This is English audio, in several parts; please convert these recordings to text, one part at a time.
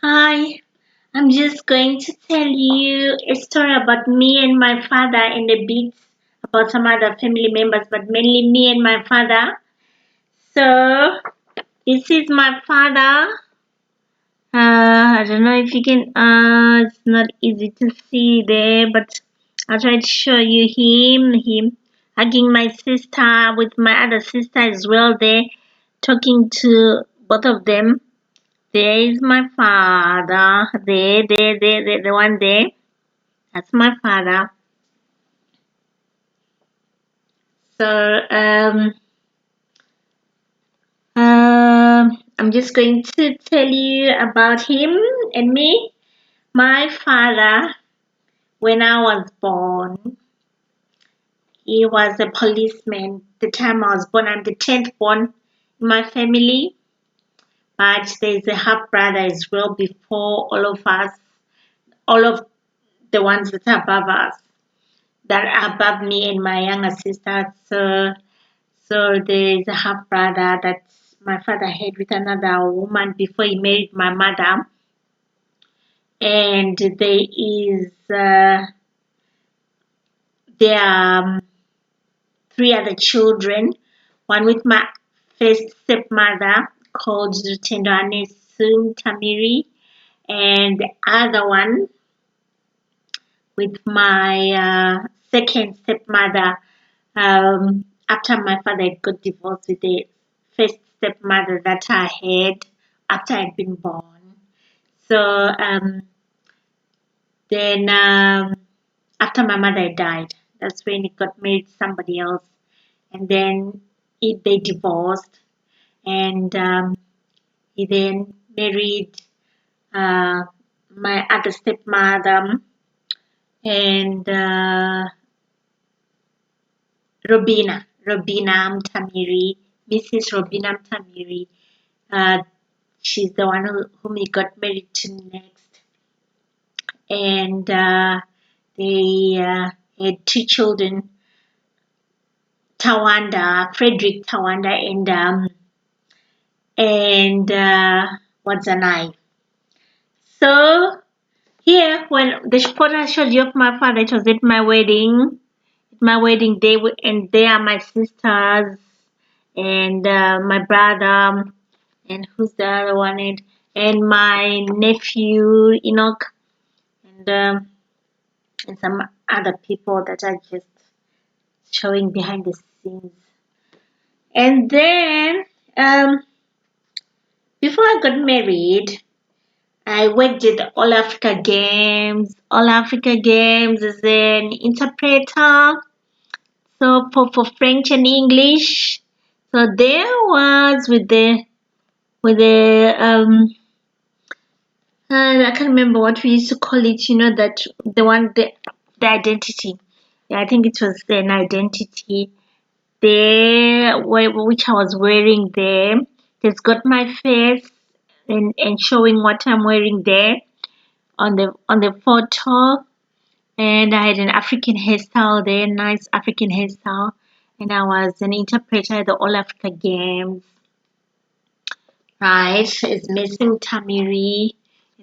Hi, I'm just going to tell you a story about me and my father and a bit about some other family members, but mainly me and my father. So, this is my father. I don't know if you can, it's not easy to see there, but I'll try to show you him hugging my sister with my other sister as well there, talking to both of them. There is my father. There, the one there. That's my father. So, I'm just going to tell you about him and me. My father, when I was born, he was a policeman. The time I was born, I'm the 10th born in my family, but there's a half brother as well before all of us, all of the ones that are above us, that are above me and my younger sister. So there's a half brother that my father had with another woman before he married my mother. And there are three other children. One with my first stepmother called Mercy Mutamiri, and the other one with my second stepmother. After my father had got divorced with the first stepmother that I had after I'd been born. So then after my mother died, that's when he got married to somebody else, and then they divorced, and he then married uh, my other stepmother and Robina Mutamiri, Mrs. Robina Mutamiri. Uh, she's the one whom he got married to next. And they had two children, Tawanda, Frederick Tawanda, and what's her name? So here, when the photo I showed you of my father, it was at my wedding day, and they are my sisters and my brother, and who's the other one, and my nephew Enoch, and some other people that are just showing behind the scenes. And then before I got married, I worked at the All Africa Games. All Africa Games as an interpreter, so for French and English. So there was with the I can't remember what we used to call it. You know that the identity. Yeah, I think it was an identity there, which I was wearing there. It's got my face and showing what I'm wearing there on the photo. And I had an African hairstyle there, nice African hairstyle. And I was an interpreter at the All Africa Games. Right, it's Mercy Mutamiri,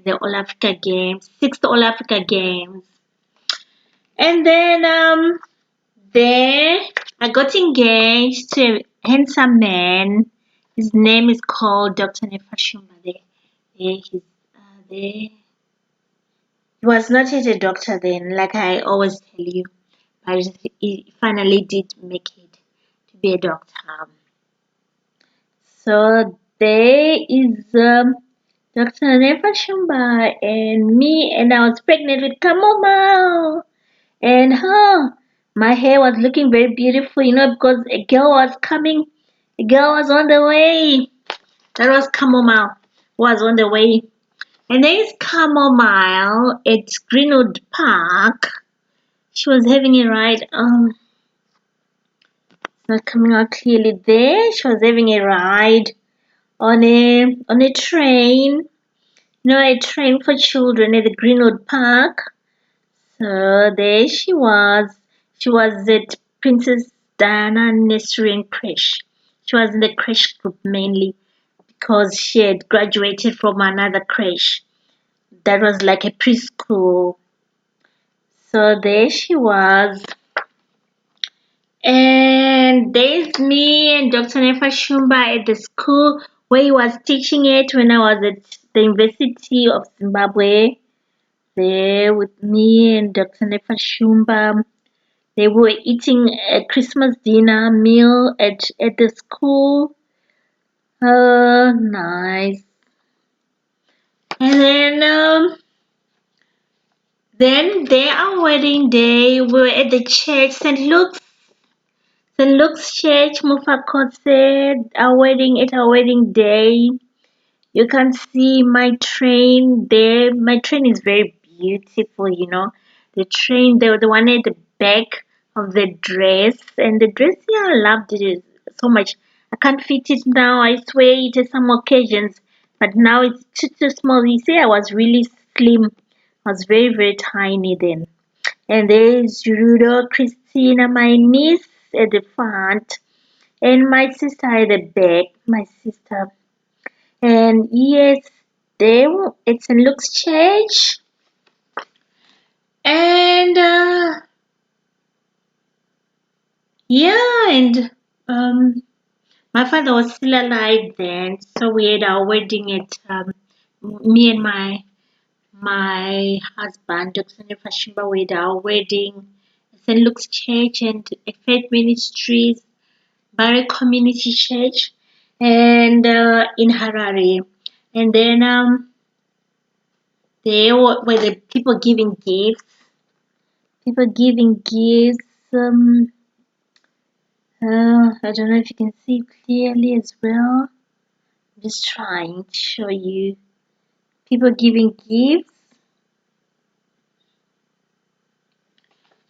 the All Africa Games, sixth All Africa Games. And then there I got engaged to a handsome man. His name is called Dr. Nefashumba. There. He was not yet a doctor then, like I always tell you, but he finally did make it to be a doctor. So there is Dr. Nefashumba and me, and I was pregnant with Kamoma. And my hair was looking very beautiful, because a girl was coming, a girl was on the way. That was Chamomile, was on the way. And there is Chamomile at Greenwood Park. She was having a ride. It's not coming out clearly there. She was having a ride on a train. A train for children at the Greenwood Park. So there she was. She was at Princess Diana Nursery and Creche. She was in the creche group mainly because she had graduated from another creche. that was like a preschool. So there she was. And there's me and Dr. Nefa Shumba at the school where he was teaching it when I was at the University of Zimbabwe. There with me and Dr. Nefa Shumba. They were eating a Christmas dinner meal at the school. Nice. And then day our wedding day, we were at the church, St. Luke's Church, Mufakotse, our wedding day. You can see my train there. My train is very beautiful, you know. The train, the one at the back of the dress. And the dress, yeah, I loved it so much. I can't fit it now. I swear it at some occasions. But now it's too small. You see, I was really slim. I was very, very tiny then. And there's Rudo, Christina, my niece at the front. And my sister at the back. My sister. And yes, it's in Luke's church. And yeah, and my father was still alive then, so we had our wedding at me and my husband, Dr. Nefashimba, we had our wedding at St. Luke's Church and Faith Ministries, Barry Community Church, and in Harare. And then there were the people giving gifts. People giving gifts. I don't know if you can see clearly as well. I'm just trying to show you. People giving gifts.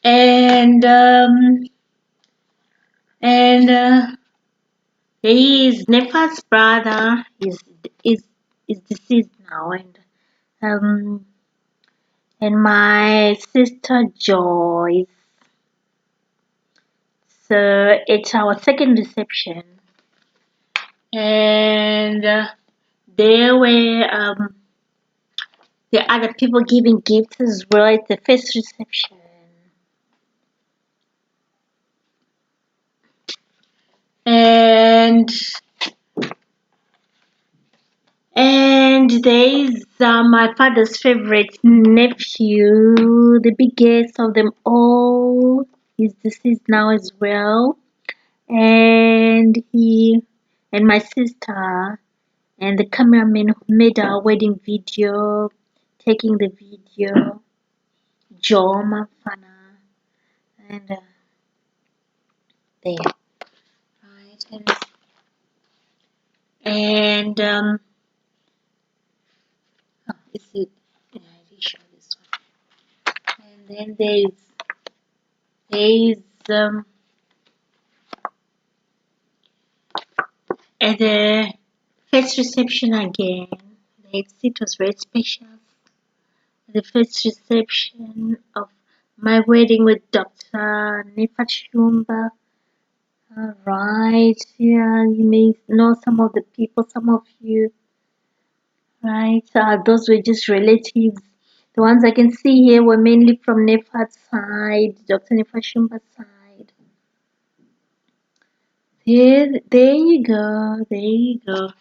And and he is Nefa's brother is is deceased now, um and my sister Joyce. So it's our second reception, and there were the other people giving gifts as well at the first reception. And there is my father's favorite nephew, the biggest of them all. He's deceased now as well. And he and my sister and the cameraman who made our wedding video, taking the video, Joe Mafana, and there. Right. And oh, is it? Yeah, I did show this one. And then there's at the first reception again. It was very special. The first reception of my wedding with Dr. Nipachumba. Right, yeah, you may know some of the people, some of you, right? Those were just relatives. The ones I can see here were mainly from Nefat's side, Dr. Nipachumba's side. There you go, there you go.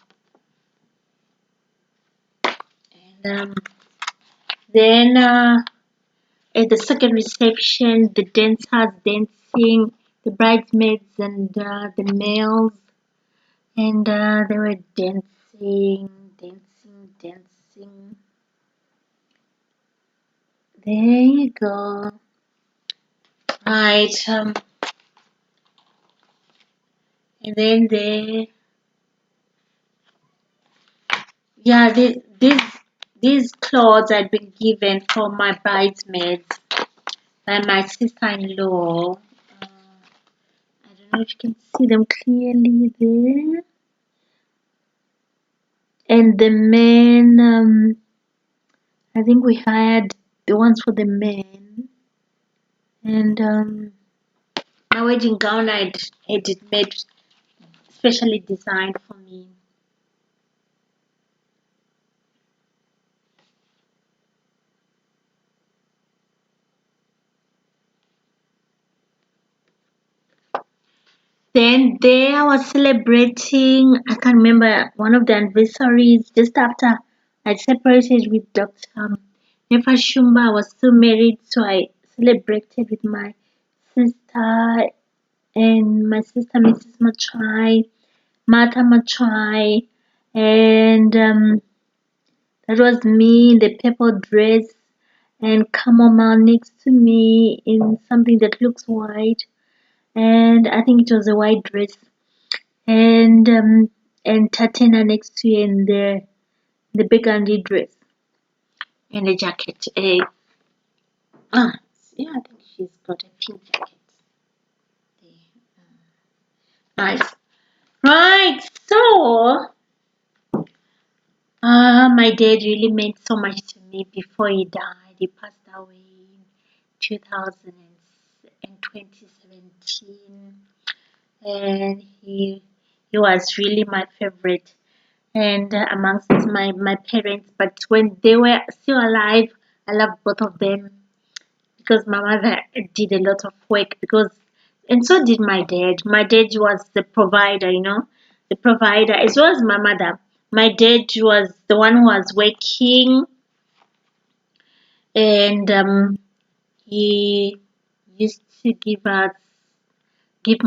And then at the second reception, the dancers dancing, the bridesmaids and the males, and they were dancing, dancing, dancing. There you go. Right. And then yeah, these clothes had been given for my bridesmaids by my sister-in-law. I don't know if you can see them clearly there. And the men, I think we hired the ones for the men. And my wedding gown I had it made specially designed for me. Then there I was celebrating, I can't remember, one of the anniversaries just after I separated with Dr. Nefa Shumba. I was still married, so I celebrated with my sister and my sister Mrs. Machai, Martha Machai, and that was me in the purple dress and chamomile next to me in something that looks white, and I think it was a white dress, and Tatiana next to you in the burgundy dress and the jacket. Ah, yeah, I think she's got a pink jacket. Nice. Right. So, my dad really meant so much to me before he died. He passed away in 2017, and he was really my favorite and amongst my parents. But when they were still alive, I loved both of them because my mother did a lot of work and so did my dad. My dad was the provider, the provider as well as my mother. My dad was the one who was working, and he used to give my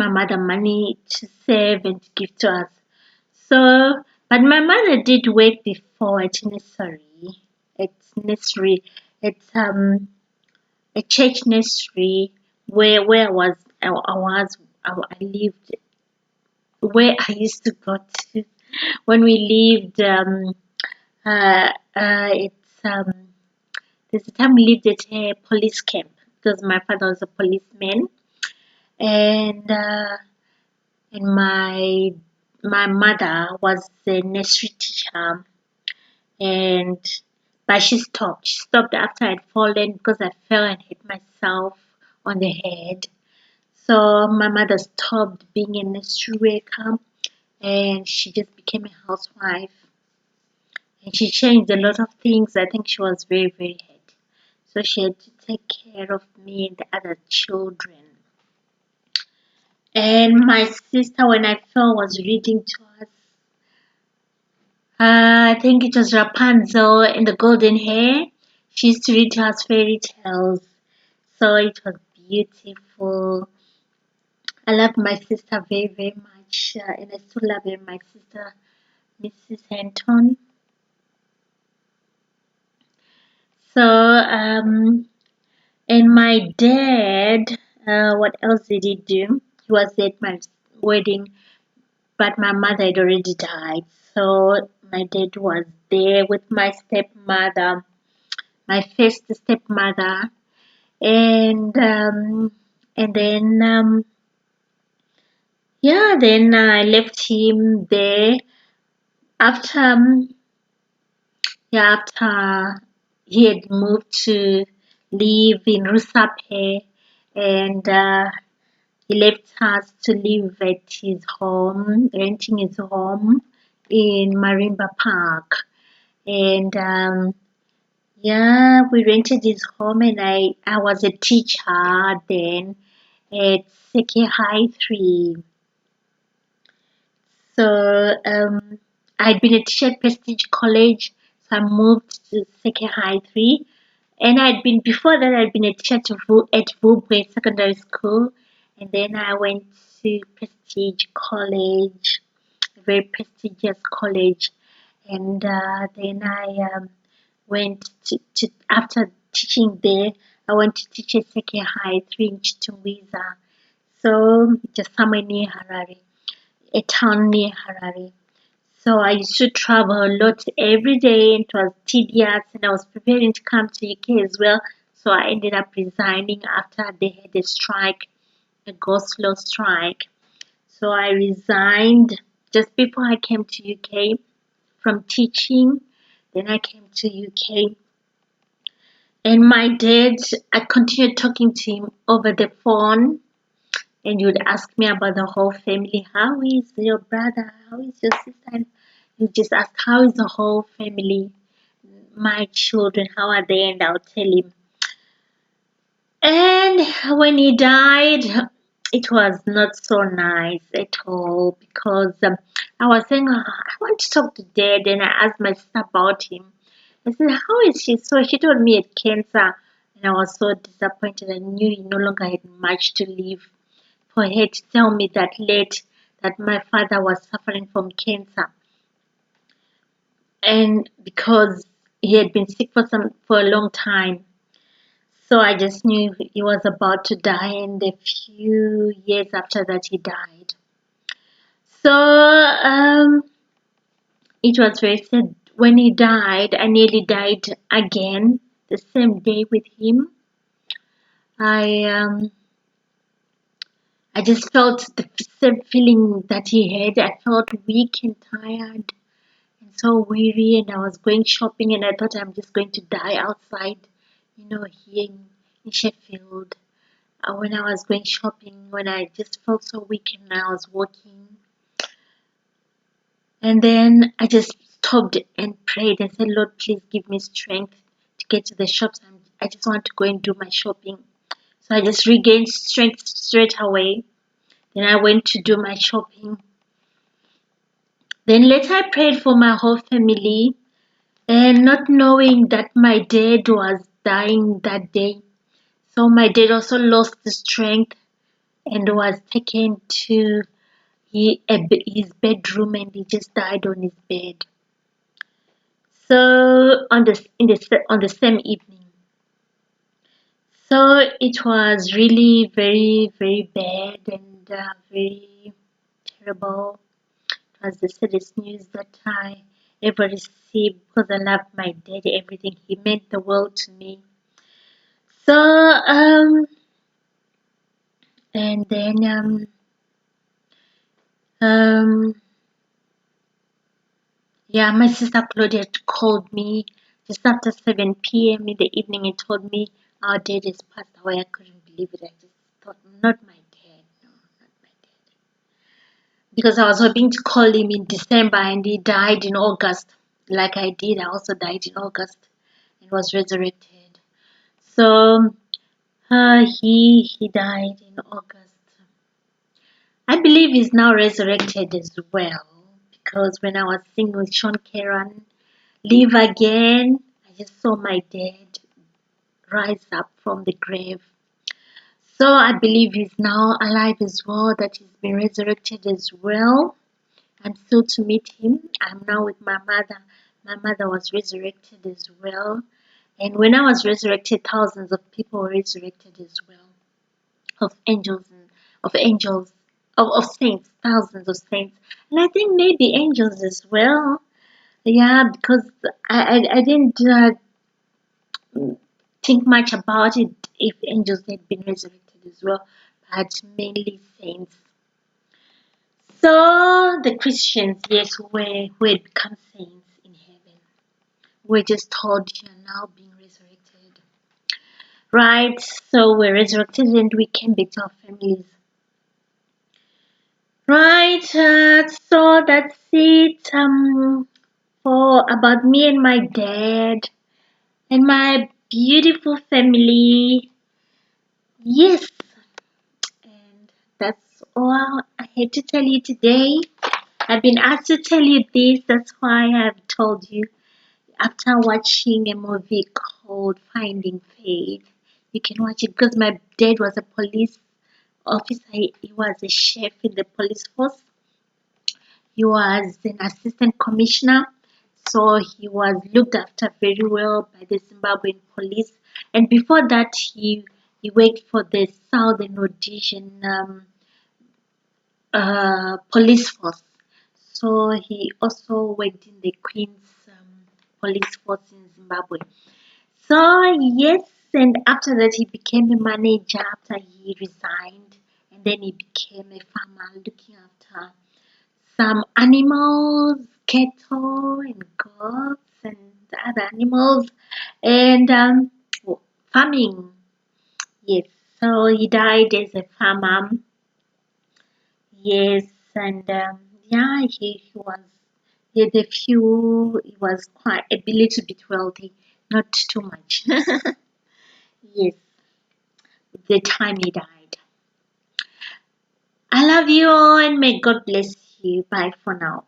mother money to save and to give to us. So, but my mother did work before at nursery. It's nursery. It's a church nursery where I lived, where I used to go to when we lived. It's There's a time we lived at a police camp because my father was a policeman, and my mother was a nursery teacher, and but she stopped. She stopped after I'd fallen because I fell and hit myself on the head. So my mother stopped being a nursery worker and she just became a housewife. And she changed a lot of things. I think she was very, very head. So she had to take care of me and the other children. And my sister, when I fell, was reading to us. I think it was Rapunzel in the golden hair. She used to read to us fairy tales. So it was beautiful. I love my sister very, very much. And I still love her, my sister, Mrs. Anton. So, and my dad, what else did he do? He was at my wedding, but my mother had already died. So my dad was there with my stepmother, my first stepmother, and then yeah, then I left him there after after he had moved to live in Rusape, and he left us to live at his home, renting his home in Marimba Park. And yeah, we rented his home, and I was a teacher then at Seke High 3. So I'd been a teacher at Prestige College, so I moved to Seke High 3. And before that, I'd been a teacher at Vubwe Secondary School. And then I went to Prestige College, a very prestigious college. And then I went after teaching there, I went to teach at Seke High 3 in Chitumwiza. So just somewhere near Harare, a town near Harare. So I used to travel a lot every day, and it was tedious, and I was preparing to come to UK as well. So I ended up resigning after they had a strike, a go-slow strike. So I resigned just before I came to UK from teaching. Then I came to UK, and my dad, I continued talking to him over the phone, and he would ask me about the whole family. How is your brother? How is your sister? And you just ask, how is the whole family? My children, how are they? And I'll tell him. And when he died, it was not so nice at all because I was saying, I want to talk to Dad, and I asked my sister about him. I said, how is she? So she told me he had cancer, and I was so disappointed. I knew he no longer had much to live. For her to tell me that late that my father was suffering from cancer, and because he had been sick for a long time. So I just knew he was about to die, and a few years after that, he died. So it was very sad. When he died, I nearly died again the same day with him. I I just felt the same feeling that he had. I felt weak and tired and so weary, and I was going shopping, and I thought I'm just going to die outside, here in Sheffield. When I was going shopping, when I just felt so weak and I was walking. And then I just stopped and prayed and said, Lord, please give me strength to get to the shops. I just want to go and do my shopping. So I just regained strength straight away. Then I went to do my shopping. Then later I prayed for my whole family, and not knowing that my dad was dying that day. So my dad also lost the strength and was taken to his bedroom, and he just died on his bed. So on the same evening, so it was really very very bad and very terrible. It was the saddest news that I ever received because I loved my dad. Everything he meant the world to me. So and then um yeah, my sister Claudia called me just after 7 p.m. in the evening and told me our dad has passed away. I couldn't believe it. I just thought, not my dad, no, not my dad. Because I was hoping to call him in December, and he died in August. Like I did, I also died in August and was resurrected. So he died in August. I believe he's now resurrected as well. Because when I was singing with Sean Karen, Live Again, I just saw my dad rise up from the grave. So I believe he's now alive as well, that he's been resurrected as well. I'm still to meet him. I'm now with my mother. My mother was resurrected as well. And when I was resurrected, thousands of people were resurrected as well. Of angels and of saints, thousands of saints. And I think maybe angels as well. Yeah, because I didn't think much about it if angels had been resurrected as well, but mainly saints. So the Christians, yes, who had become saints in heaven, were just told you are now being resurrected. Right? So we're resurrected and we came back to our families. Right, so that's it for about me and my dad and my beautiful family. Yes, and that's all I had to tell you today. I've been asked to tell you this, that's why I've told you. After watching a movie called Finding Faith, you can watch it because my dad was a police officer, he was a chef in the police force. He was an assistant commissioner, so he was looked after very well by the Zimbabwean police. And before that, he worked for the Southern Rhodesian police force. So he also worked in the Queen's police force in Zimbabwe. So yes, and after that he became a manager after he resigned, and then he became a farmer looking after some animals, cattle and goats and other animals, and farming. Yes, so he died as a farmer. Yes, and yeah, he was. He had a few. He was quite a little bit wealthy, not too much. Yes, the time he died. I love you all and may God bless you. Bye for now.